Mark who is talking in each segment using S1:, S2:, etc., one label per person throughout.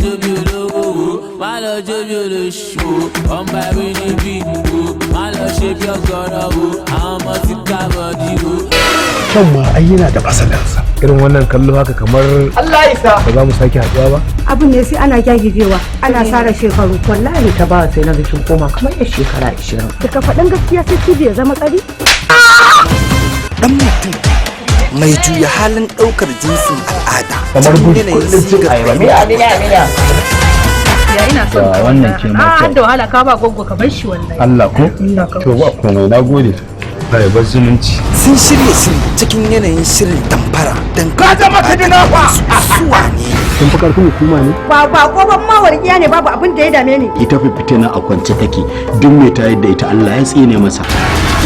S1: jóbi olówó má lọ jóbi olóṣù ọmọ ẹ̀rí níbí má lọ ṣe bí ọgọ́rọ̀ wo àwọn ọmọ ti ká bọ́dí wo.
S2: Kyan ma ai yana da masalansa. Irin wannan kallo haka kamar Allah isa ba za mu sake haɗuwa ba.
S3: Abin ne sai ana gyagijewa ana sare shekaru.
S4: Wallahi ta ba sai na kin koma kamar ya shekara 20.
S3: Daga faɗin gaskiya sai kibi ya zama tsari.
S5: Dan mutum mai juya halin ɗaukar jinsin al'ada.
S2: Kamar kullum cin ayaba. Miya.
S4: Ya ina son
S2: wannan ke ma.
S4: da wahala ka ba goggo ka bar shi wallahi.
S2: Allah ko? To ba komai nagode. Ayaba zumunci.
S5: Sun shirye shiri cikin yanayin shirin damfara don
S2: Ka zama kadina fa.
S5: suwa ne.
S2: Kun fi karfin hukuma ne?
S3: Ba ko ban ma warkiya ne babu abin da ya dame ni.
S6: ita fitina a kwance take duk mai tayar da ita Allah ya tsine masa.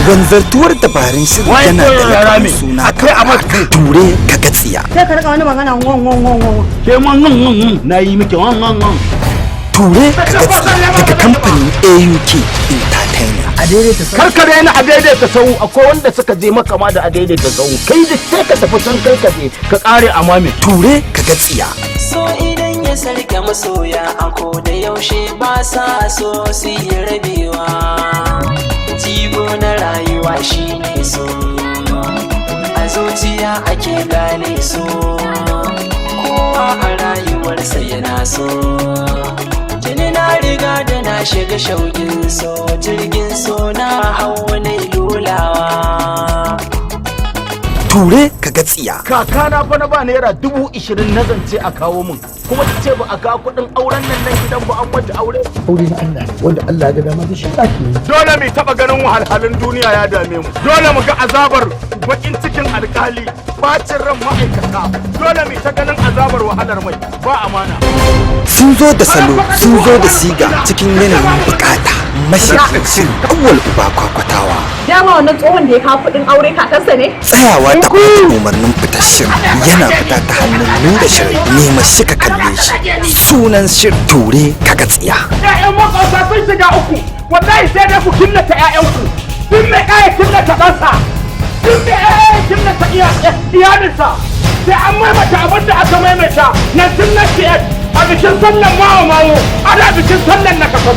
S5: Wanzartuwar dabarun shirin yana da labarin suna kamar ture ka gatsiya.
S3: Sai ka rika wani magana won.
S6: Ke man na yi miki wan.
S5: Ture ka gatsiya daga kamfanin AUK Entertainment.
S2: Karkare na a daidaita sau akwai wanda suka je makama da a daidaita sau. Kai da sai ka tafi can kai ka je ka kare a mame.
S5: Ture ka gatsiya.
S1: So idan ya sarke masoya a ko da yaushe ba sa so su yi rabewa. Jigo na rayuwa shi ne so, a zuciya ake gane so, kowa a rayuwarsa yana so. Tuni na riga da na shiga shauƙin so, jirgin so na hau na lulawa.
S5: Ture ka gatsiya.
S2: Kakana fa na ba naira 20,000 na zance a kawo min. Kuma ta ce ba a kawo kuɗin auren nan gidan ba an mata aure. Aure na Allah ne wanda Allah ya ga dama da shi zaki yi. Dole mu taɓa ganin wahalhalun duniya ya dame mu. Dole mu ga azabar bakin cikin alkali, bacin ran ma'aikata. Dole mu ta ganin azabar wahalar mai ba amana.
S5: Sun zo da salo, sun zo da siga cikin yanayin bukata. Mashirin shirin awwal uba kwakwatawa.
S4: Dama wannan tsohon da ya kawo kuɗin aure kakansa ne?
S5: Tsayawa ta kwata umarnin fitar shirin yana fita ta hannun nuna shirin nema shi ka kalle shi. Sunan shirin ture ka gatsiya.
S2: ƴaƴan makwabta sun shiga uku, wallahi sai dai ku kinnata ƴaƴanku. Duk mai ƙaya kinnata ɗansa, duk mai ƙaya kinnata iyalinsa. Sai an maimaita abin da aka maimaita 1998 a bikin sallan mawo ana bikin sallan na kasamu.